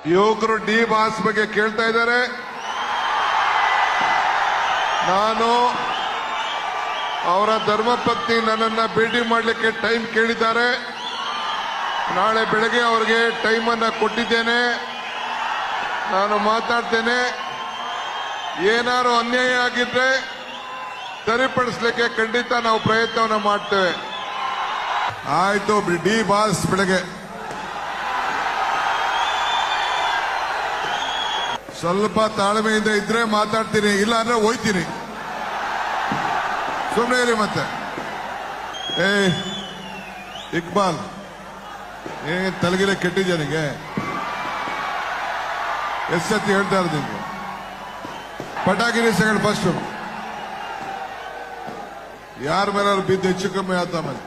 ಯುವಕರು D boss ಬಗ್ಗೆ ಕೇಳ್ತಾ ಇದ್ದಾರೆ. ನಾನು ಅವರ ಧರ್ಮಪತ್ನಿ ನನ್ನನ್ನ ಭೇಟಿ ಮಾಡಲಿಕ್ಕೆ ಟೈಮ್ ಕೇಳಿದ್ದಾರೆ. ನಾಳೆ ಬೆಳಗ್ಗೆ ಅವರಿಗೆ ಟೈಮ್ ಅನ್ನ ಕೊಟ್ಟಿದ್ದೇನೆ. ನಾನು ಮಾತಾಡ್ತೇನೆ. ಏನಾರು ಅನ್ಯಾಯ ಆಗಿದ್ರೆ ಸರಿಪಡಿಸಲಿಕ್ಕೆ ಖಂಡಿತ ನಾವು ಪ್ರಯತ್ನವನ್ನು ಮಾಡ್ತೇವೆ. ಆಯ್ತು, ಡಿ ಬಾಸ್ ಬೆಳಗ್ಗೆ ಸ್ವಲ್ಪ ತಾಳ್ಮೆಯಿಂದ ಇದ್ರೆ ಮಾತಾಡ್ತೀನಿ, ಇಲ್ಲ ಅಂದ್ರೆ ಹೋಯ್ತೀನಿ. ಸುಮ್ಮನೆ ಇರಿ. ಮತ್ತೆ ಇಕ್ಬಾಲ್ ತಲೆಗಿಲೆ ಕೆಟ್ಟಿದ್ಯಾ ನಿಂಗೆ? ಎಷ್ಟು ಸತಿ ಹೇಳ್ತಾ ಇರೋದು ನಿಂಗೆ? ಪಟಾಕಿ ನಿಲ್ಸಗಳು ಫಸ್ಟ್. ಯಾರ ಮೇಲೆ ಅವ್ರು ಬಿದ್ದು ಹೆಚ್ಚು ಕಮ್ಮಿ ಆತ ಮೇಲೆ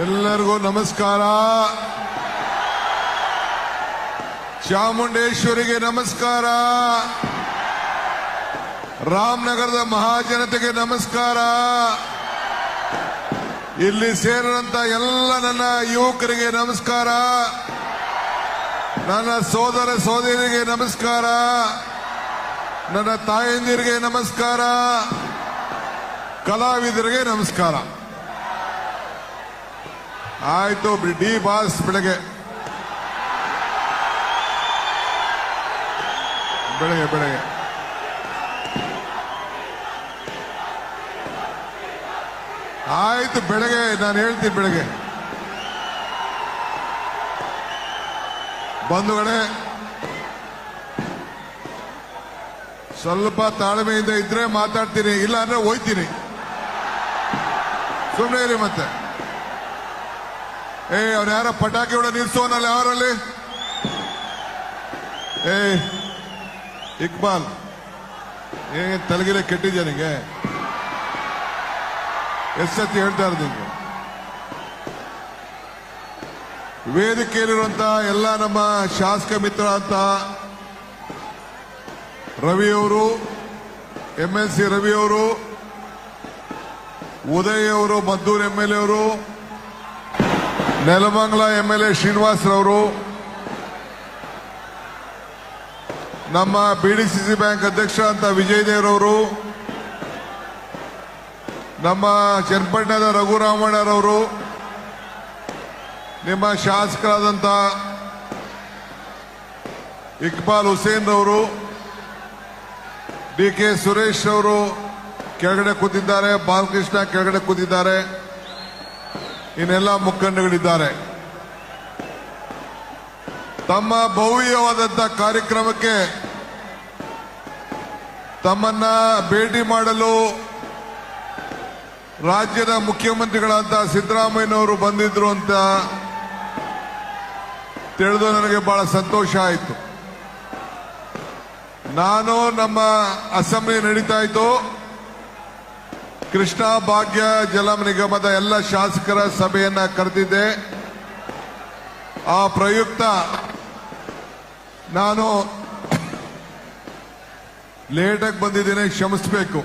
ಎಲ್ಲರಿಗೂ ನಮಸ್ಕಾರ. ಚಾಮುಂಡೇಶ್ವರಿಗೆ ನಮಸ್ಕಾರ. ರಾಮನಗರದ ಮಹಾಜನತೆಗೆ ನಮಸ್ಕಾರ. ಇಲ್ಲಿ ಸೇರಿದಂತ ಎಲ್ಲ ನನ್ನ ಯುವಕರಿಗೆ ನಮಸ್ಕಾರ. ನನ್ನ ಸೋದರ ಸೋದರಿಗೆ ನಮಸ್ಕಾರ. ನನ್ನ ತಾಯಂದಿರಿಗೆ ನಮಸ್ಕಾರ. ಕಲಾವಿದರಿಗೆ ನಮಸ್ಕಾರ. ಆಯ್ತು, ಡಿ ಬಾಸ್ ಬೆಳಗ್ಗೆ ಆಯ್ತು, ಬೆಳಗ್ಗೆ ನಾನು ಹೇಳ್ತೀನಿ. ಬೆಳಗ್ಗೆ ಬಂಧುಗಳೇ, ಸ್ವಲ್ಪ ತಾಳ್ಮೆಯಿಂದ ಇದ್ರೆ ಮಾತಾಡ್ತೀನಿ, ಇಲ್ಲ ಅಂದ್ರೆ ಹೋಯ್ತೀನಿ. ಸುಮ್ಮನೆ ಇರಿ. ಮತ್ತೆ ಅವ್ರು ಯಾರ ಪಟಾಕಿ ಹೊಡ ನಿಲ್ಸೋನಲ್ಲ ಯಾರಲ್ಲಿ? ಇಕ್ಬಾಲ್ ತಲೆಗಿಲೆ ಕೆಟ್ಟಿದ್ಯಾ ನಿಂಗೆ? ಎಷ್ಟು ಸತಿ ಹೇಳ್ತಾ ಇರೋದು ನಿಂಗೆ? ವೇದಿಕೆಯಲ್ಲಿರುವಂತ ಎಲ್ಲ ನಮ್ಮ ಶಾಸಕ ಮಿತ್ರ ಅಂತ ರವಿಯವರು, MLC ರವಿಯವರು, ಉದಯ್ ಅವರು, ಮದ್ದೂರು MLA ಅವರು, ನೆಲಮಂಗಲ MLA ಶ್ರೀನಿವಾಸ್ ರವರು, ನಮ್ಮ BDCC ಬ್ಯಾಂಕ್ ಅಧ್ಯಕ್ಷ ಅಂತ ವಿಜಯ್ ದೇವ್ರವರು, ನಮ್ಮ ಚನ್ನಪಟ್ಟಣದ ರಘುರಾಮಣ್ಣರವರು, ನಿಮ್ಮ ಶಾಸಕರಾದಂಥ ಇಕ್ಬಾಲ್ ಹುಸೇನ್ ರವರು, DK ಸುರೇಶ್ ಅವರು ಕೆಳಗಡೆ ಕೂತಿದ್ದಾರೆ, ಬಾಲಕೃಷ್ಣ ಕೆಳಗಡೆ ಕೂತಿದ್ದಾರೆ, ಇನ್ನೆಲ್ಲ ಮುಖಂಡಗಳಿದ್ದಾರೆ. ತಮ್ಮ ಭವ್ಯವಾದಂಥ ಕಾರ್ಯಕ್ರಮಕ್ಕೆ ತಮ್ಮನ್ನ ಭೇಟಿ ಮಾಡಲು ರಾಜ್ಯದ ಮುಖ್ಯಮಂತ್ರಿಗಳಾದ ಸಿದ್ದರಾಮಯ್ಯನವರು ಬಂದಿದ್ರು ಅಂತ ತಿಳಿದು ನನಗೆ ಬಹಳ ಸಂತೋಷ ಆಯಿತು. ನಾನು ನಮ್ಮ ಅಸೆಂಬ್ಲಿ ನಡೀತಾ ಇತ್ತು, ಕೃಷ್ಣಾ ಭಾಗ್ಯ ಜಲ ನಿಗಮದ ಎಲ್ಲ ಶಾಸಕರ ಸಭೆಯನ್ನ ಕರೆದಿದ್ದೆ. ಆ ಪ್ರಯುಕ್ತ ನಾನು ಲೇಟಾಗಿ ಬಂದಿದ್ದೇನೆ, ಕ್ಷಮಿಸಬೇಕು.